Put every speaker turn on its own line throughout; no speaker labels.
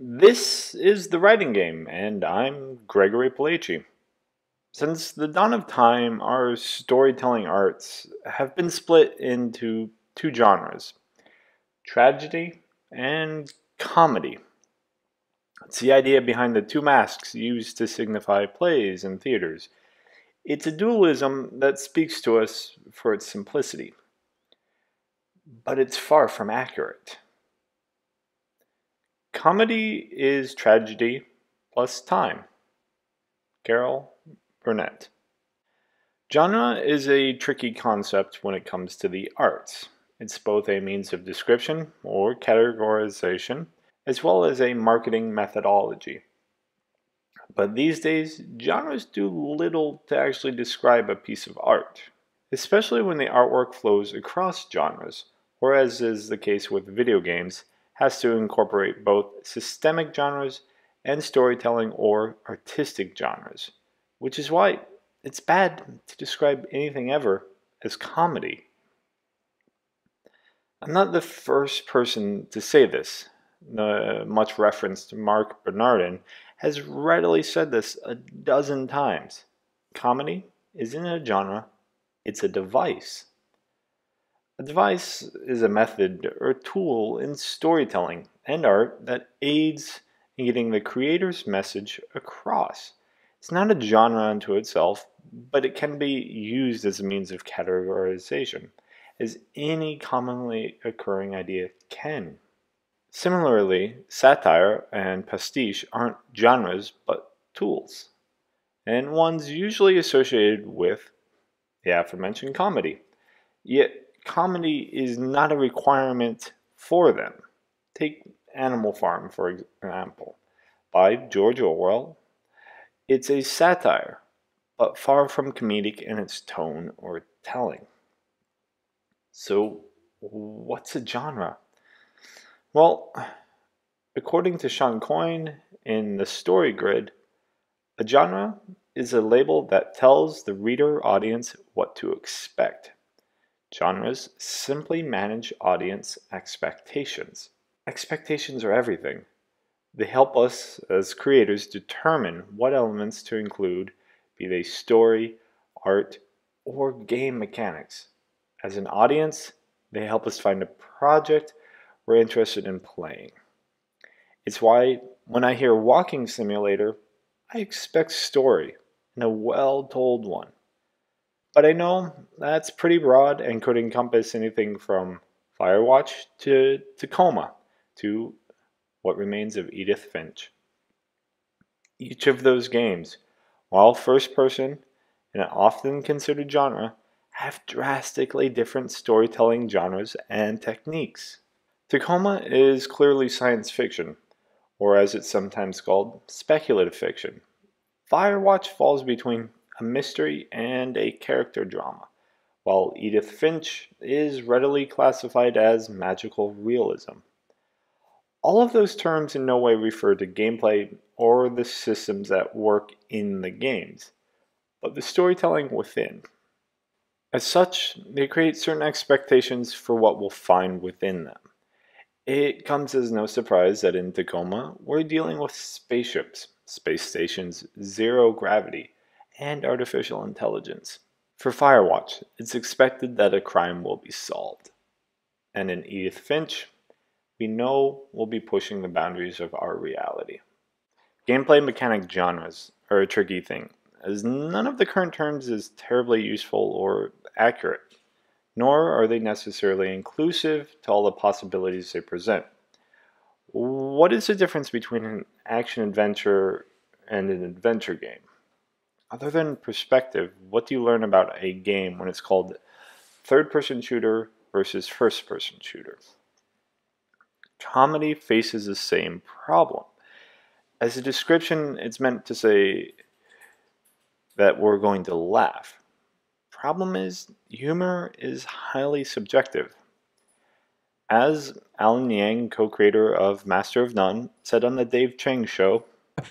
This is The Writing Game, and I'm Gregory Palaci. Since the dawn of time, our storytelling arts have been split into two genres: tragedy and comedy. It's the idea behind the two masks used to signify plays in theaters. It's a dualism that speaks to us for its simplicity, but it's far from accurate. Comedy is tragedy plus time. Carol Burnett. Genre is a tricky concept when it comes to the arts. It's both a means of description or categorization, as well as a marketing methodology. But these days, genres do little to actually describe a piece of art, especially when the artwork flows across genres, or as is the case with video games, has to incorporate both systemic genres and storytelling or artistic genres, which is why it's bad to describe anything ever as comedy. I'm not the first person to say this. The much referenced Mark Bernardin has readily said this a dozen times. Comedy isn't a genre, it's a device. A device is a method or tool in storytelling and art that aids in getting the creator's message across. It's not a genre unto itself, but it can be used as a means of categorization, as any commonly occurring idea can. Similarly, satire and pastiche aren't genres but tools, and ones usually associated with the aforementioned comedy. Yet, comedy is not a requirement for them. Take Animal Farm, for example, by George Orwell. It's a satire, but far from comedic in its tone or telling. So, what's a genre? Well, according to Sean Coyne in The Story Grid, a genre is a label that tells the reader audience what to expect. Genres simply manage audience expectations. Expectations are everything. They help us as creators determine what elements to include, be they story, art, or game mechanics. As an audience, they help us find a project we're interested in playing. It's why when I hear walking simulator, I expect story, and a well-told one. But I know that's pretty broad and could encompass anything from Firewatch to Tacoma to What Remains of Edith Finch. Each of those games, while first person and often considered genre, have drastically different storytelling genres and techniques. Tacoma is clearly science fiction, or as it's sometimes called, speculative fiction. Firewatch falls between a mystery and a character drama, while Edith Finch is readily classified as magical realism. All of those terms in no way refer to gameplay or the systems that work in the games, but the storytelling within. As such, they create certain expectations for what we'll find within them. It comes as no surprise that in Tacoma, we're dealing with spaceships, space stations, zero gravity, and artificial intelligence. For Firewatch, it's expected that a crime will be solved. And in Edith Finch, we know we'll be pushing the boundaries of our reality. Gameplay mechanic genres are a tricky thing, as none of the current terms is terribly useful or accurate, nor are they necessarily inclusive to all the possibilities they present. What is the difference between an action adventure and an adventure game? Other than perspective, what do you learn about a game when it's called third-person shooter versus first-person shooter? Comedy faces the same problem. As a description, it's meant to say that we're going to laugh. Problem is, humor is highly subjective. As Alan Yang, co-creator of Master of None, said on the Dave Chang show,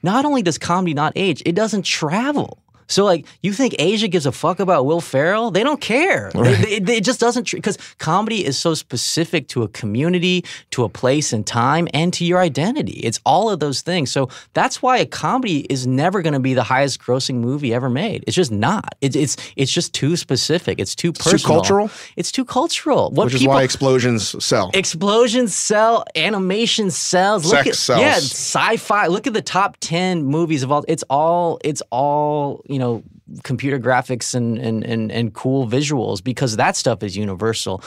not only does comedy not age, it doesn't travel. So, like, you think Asia gives a fuck about Will Ferrell? They don't care. It just doesn't, because comedy is so specific to a community, to a place and time, and to your identity. It's all of those things. So that's why a comedy is never going to be the highest grossing movie ever made. It's just not. It's just too specific. It's too personal.
It's too cultural?
It's too cultural.
Which is why explosions sell.
Explosions sell. Animation sells.
Sex sells.
Yeah, sci-fi. Look at the top 10 movies of all. It's all, you know, computer graphics and cool visuals, because that stuff is universal.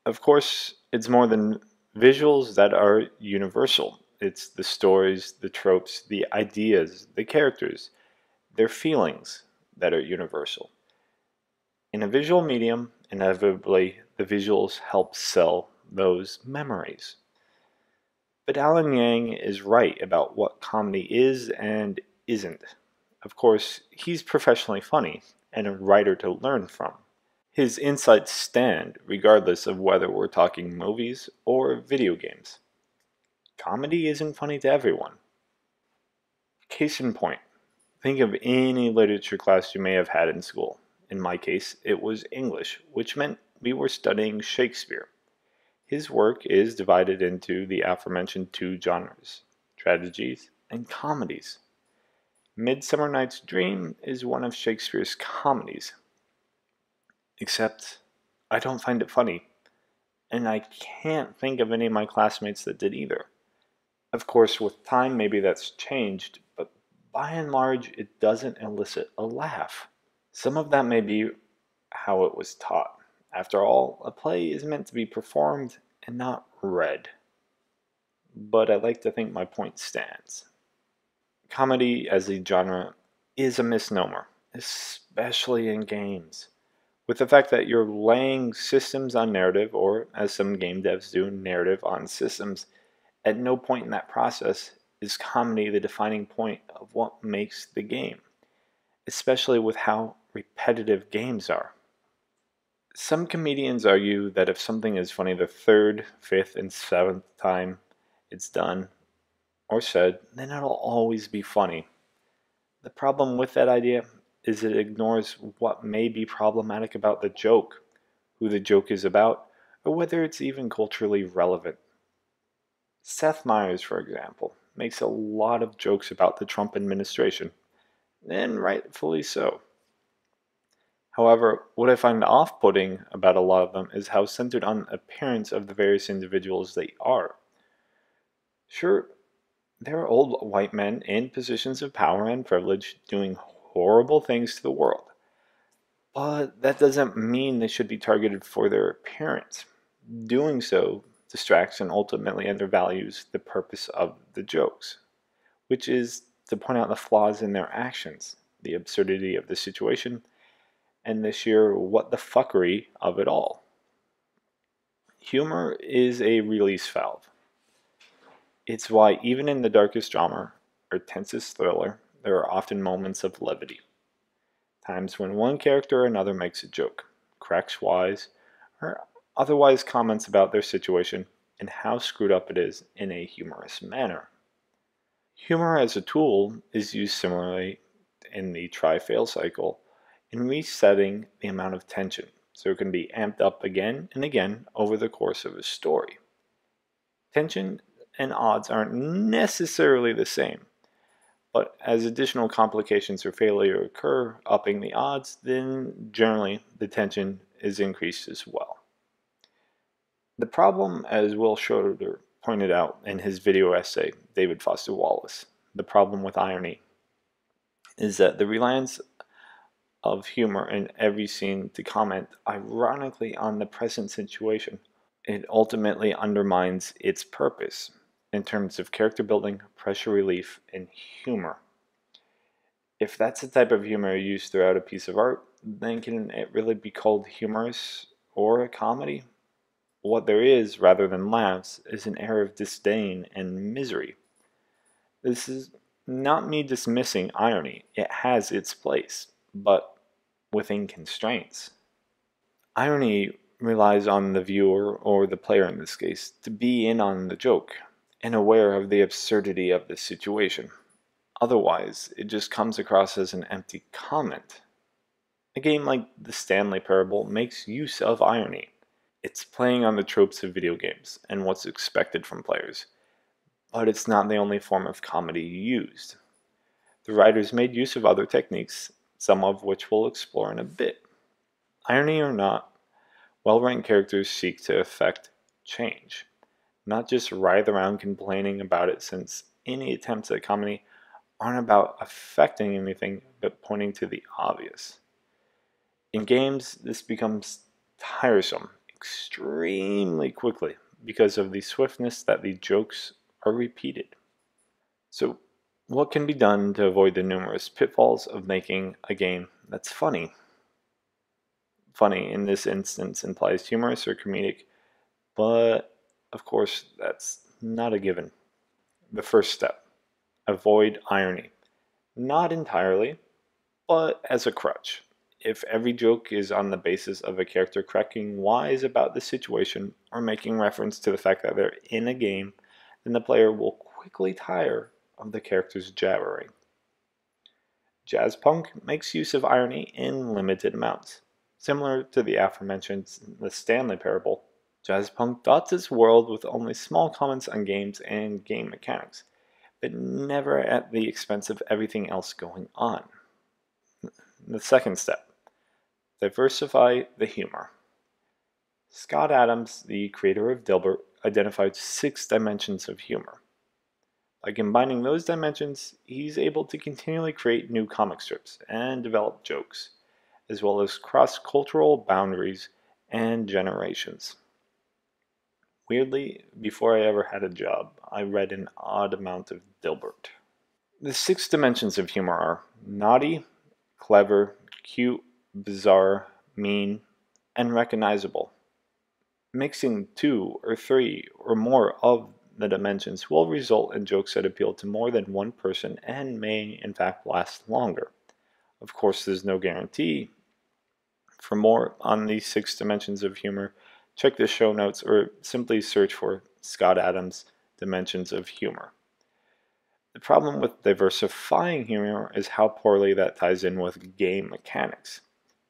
Of course, it's more than visuals that are universal. It's the stories, the tropes, the ideas, the characters, their feelings that are universal. In a visual medium, inevitably, the visuals help sell those memories. But Alan Yang is right about what comedy is and isn't. Of course, he's professionally funny and a writer to learn from. His insights stand regardless of whether we're talking movies or video games. Comedy isn't funny to everyone. Case in point, think of any literature class you may have had in school. In my case, it was English, which meant we were studying Shakespeare. His work is divided into the aforementioned two genres, tragedies and comedies. Midsummer Night's Dream is one of Shakespeare's comedies. Except, I don't find it funny, and I can't think of any of my classmates that did either. Of course, with time, maybe that's changed, but by and large, it doesn't elicit a laugh. Some of that may be how it was taught. After all, a play is meant to be performed and not read. But I like to think my point stands. Comedy as a genre is a misnomer, especially in games. With the fact that you're laying systems on narrative, or as some game devs do, narrative on systems, at no point in that process is comedy the defining point of what makes the game, especially with how repetitive games are. Some comedians argue that if something is funny the third, fifth, and seventh time it's done or said, then it'll always be funny. The problem with that idea is it ignores what may be problematic about the joke, who the joke is about, or whether it's even culturally relevant. Seth Meyers, for example, makes a lot of jokes about the Trump administration, and rightfully so. However, what I find off-putting about a lot of them is how centered on appearance of the various individuals they are. Sure, there are old white men in positions of power and privilege doing horrible things to the world, but that doesn't mean they should be targeted for their appearance. Doing so distracts and ultimately undervalues the purpose of the jokes, which is to point out the flaws in their actions, the absurdity of the situation, and the sheer what the fuckery of it all. Humor is a release valve. It's why even in the darkest drama or tensest thriller, there are often moments of levity. Times when one character or another makes a joke, cracks wise, or otherwise comments about their situation and how screwed up it is in a humorous manner. Humor as a tool is used similarly in the try-fail cycle in resetting the amount of tension, so it can be amped up again and again over the course of a story. Tension and odds aren't necessarily the same, but as additional complications or failure occur, upping the odds, then generally the tension is increased as well. The problem, as Will Schroeder pointed out in his video essay, David Foster Wallace, the problem with irony, is that the reliance of humor in every scene to comment ironically on the present situation, it ultimately undermines its purpose in terms of character building, pressure relief, and humor. If that's the type of humor used throughout a piece of art, then can it really be called humorous or a comedy? What there is, rather than laughs, is an air of disdain and misery. This is not me dismissing irony. It has its place, but within constraints. Irony relies on the viewer, or the player in this case, to be in on the joke and aware of the absurdity of the situation. Otherwise, it just comes across as an empty comment. A game like The Stanley Parable makes use of irony. It's playing on the tropes of video games and what's expected from players, but it's not the only form of comedy used. The writers made use of other techniques, some of which we'll explore in a bit. Irony or not, well-written characters seek to effect change, not just writhe around complaining about it, since any attempts at comedy aren't about affecting anything but pointing to the obvious. In games, this becomes tiresome extremely quickly because of the swiftness that the jokes are repeated. So, what can be done to avoid the numerous pitfalls of making a game that's funny? Funny in this instance implies humorous or comedic, but of course, that's not a given. The first step: avoid irony. Not entirely, but as a crutch. If every joke is on the basis of a character cracking wise about the situation or making reference to the fact that they're in a game, then the player will quickly tire of the character's jabbering. Jazzpunk makes use of irony in limited amounts. Similar to the aforementioned The Stanley Parable, Jazzpunk dots its world with only small comments on games and game mechanics, but never at the expense of everything else going on. The second step: diversify the humor. Scott Adams, the creator of Dilbert, identified 6 dimensions of humor. By combining those dimensions, he's able to continually create new comic strips and develop jokes, as well as cross-cultural boundaries and generations. Weirdly, before I ever had a job, I read an odd amount of Dilbert. The 6 dimensions of humor are naughty, clever, cute, bizarre, mean, and recognizable. Mixing 2 or 3 or more of the dimensions will result in jokes that appeal to more than one person and may, in fact, last longer. Of course, there's no guarantee. For more on these 6 dimensions of humor, check the show notes or simply search for Scott Adams' Dimensions of Humor. The problem with diversifying humor is how poorly that ties in with game mechanics,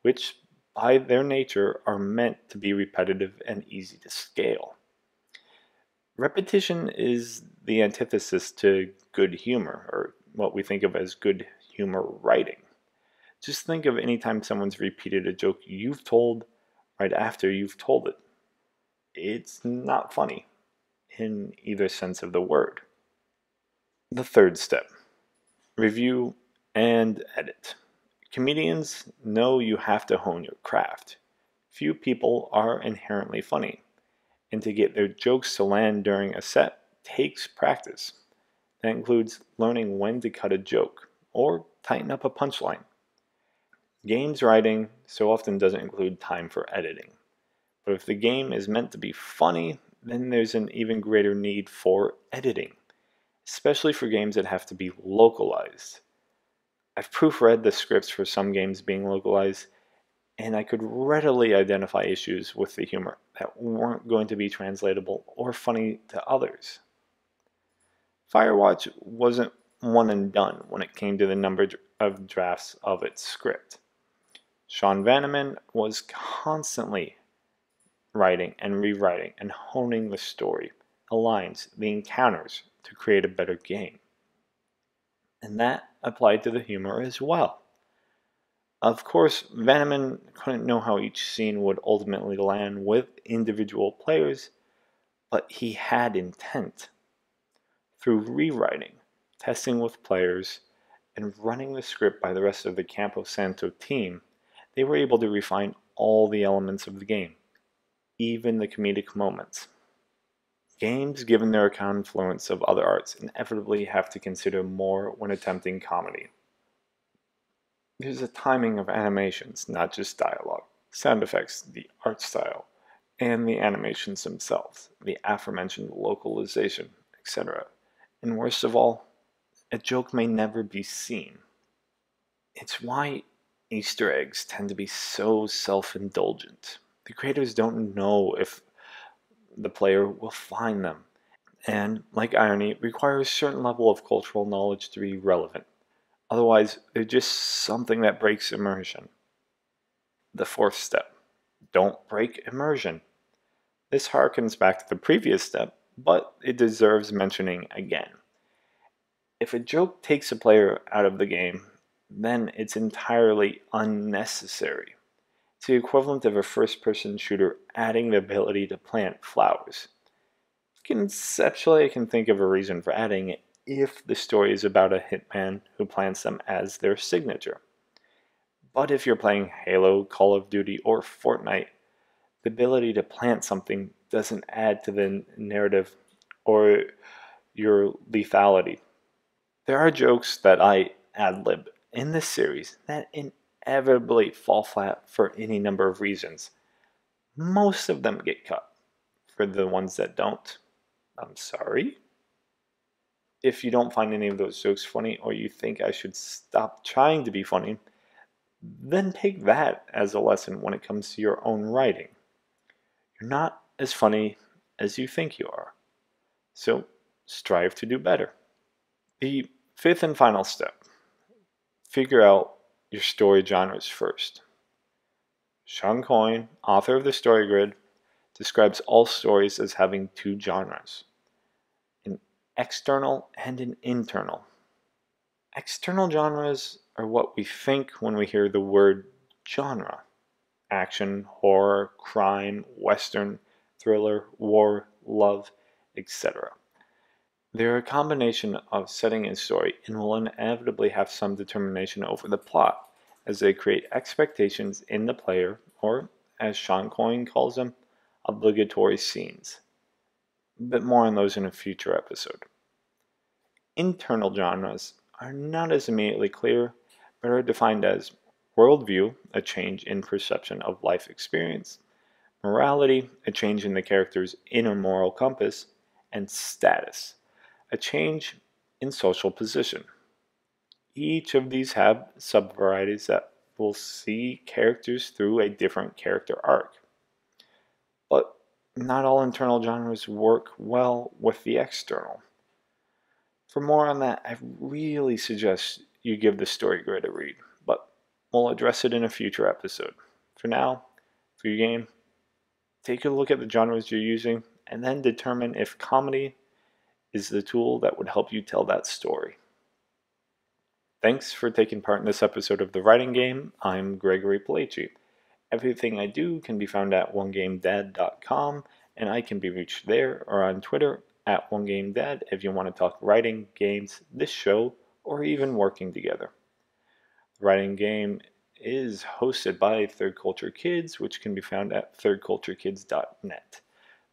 which by their nature are meant to be repetitive and easy to scale. Repetition is the antithesis to good humor, or what we think of as good humor writing. Just think of any time someone's repeated a joke you've told right after you've told it. It's not funny, in either sense of the word. The third step: review and edit. Comedians know you have to hone your craft. Few people are inherently funny, and to get their jokes to land during a set takes practice. That includes learning when to cut a joke or tighten up a punchline. Games writing so often doesn't include time for editing. But if the game is meant to be funny, then there's an even greater need for editing, especially for games that have to be localized. I've proofread the scripts for some games being localized, and I could readily identify issues with the humor that weren't going to be translatable or funny to others. Firewatch wasn't one and done when it came to the number of drafts of its script. Sean Vanneman was constantly writing and rewriting and honing the story, the lines, the encounters to create a better game. And that applied to the humor as well. Of course, Vanneman couldn't know how each scene would ultimately land with individual players, but he had intent. Through rewriting, testing with players, and running the script by the rest of the Campo Santo team, they were able to refine all the elements of the game, even the comedic moments. Games, given their confluence of other arts, inevitably have to consider more when attempting comedy. There's a timing of animations, not just dialogue, sound effects, the art style, and the animations themselves, the aforementioned localization, etc. And worst of all, a joke may never be seen. It's why Easter eggs tend to be so self-indulgent. The creators don't know if the player will find them, and, like irony, require a certain level of cultural knowledge to be relevant. Otherwise, they're just something that breaks immersion. The fourth step: don't break immersion. This harkens back to the previous step, but it deserves mentioning again. If a joke takes a player out of the game, then it's entirely unnecessary. It's the equivalent of a first-person shooter adding the ability to plant flowers. Conceptually, I can think of a reason for adding it if the story is about a hitman who plants them as their signature. But if you're playing Halo, Call of Duty, or Fortnite, the ability to plant something doesn't add to the narrative or your lethality. There are jokes that I ad-lib in this series that inevitably fall flat for any number of reasons. Most of them get cut. For the ones that don't, I'm sorry. If you don't find any of those jokes funny, or you think I should stop trying to be funny, then take that as a lesson when it comes to your own writing. You're not as funny as you think you are. So strive to do better. The fifth and final step: figure out your story genres first. Shawn Coyne, author of the Story Grid, describes all stories as having two genres: an external and an internal. External genres are what we think when we hear the word genre: action, horror, crime, western, thriller, war, love, etc. They're a combination of setting and story and will inevitably have some determination over the plot, as they create expectations in the player, or, as Shawn Coyne calls them, obligatory scenes. But more on those in a future episode. Internal genres are not as immediately clear, but are defined as worldview, a change in perception of life experience; morality, a change in the character's inner moral compass; and status, a change in social position. Each of these have subvarieties that will see characters through a different character arc. But not all internal genres work well with the external. For more on that, I really suggest you give the Story Grid a read, but we'll address it in a future episode. For now, for your game, take a look at the genres you're using and then determine if comedy is the tool that would help you tell that story. Thanks for taking part in this episode of The Writing Game. I'm Gregory Palaci. Everything I do can be found at onegamedad.com, and I can be reached there or on Twitter at onegamedad if you want to talk writing, games, this show, or even working together. The Writing Game is hosted by Third Culture Kids, which can be found at thirdculturekids.net.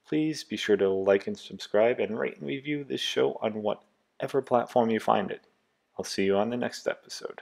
Please be sure to like and subscribe and rate and review this show on whatever platform you find it. I'll see you on the next episode.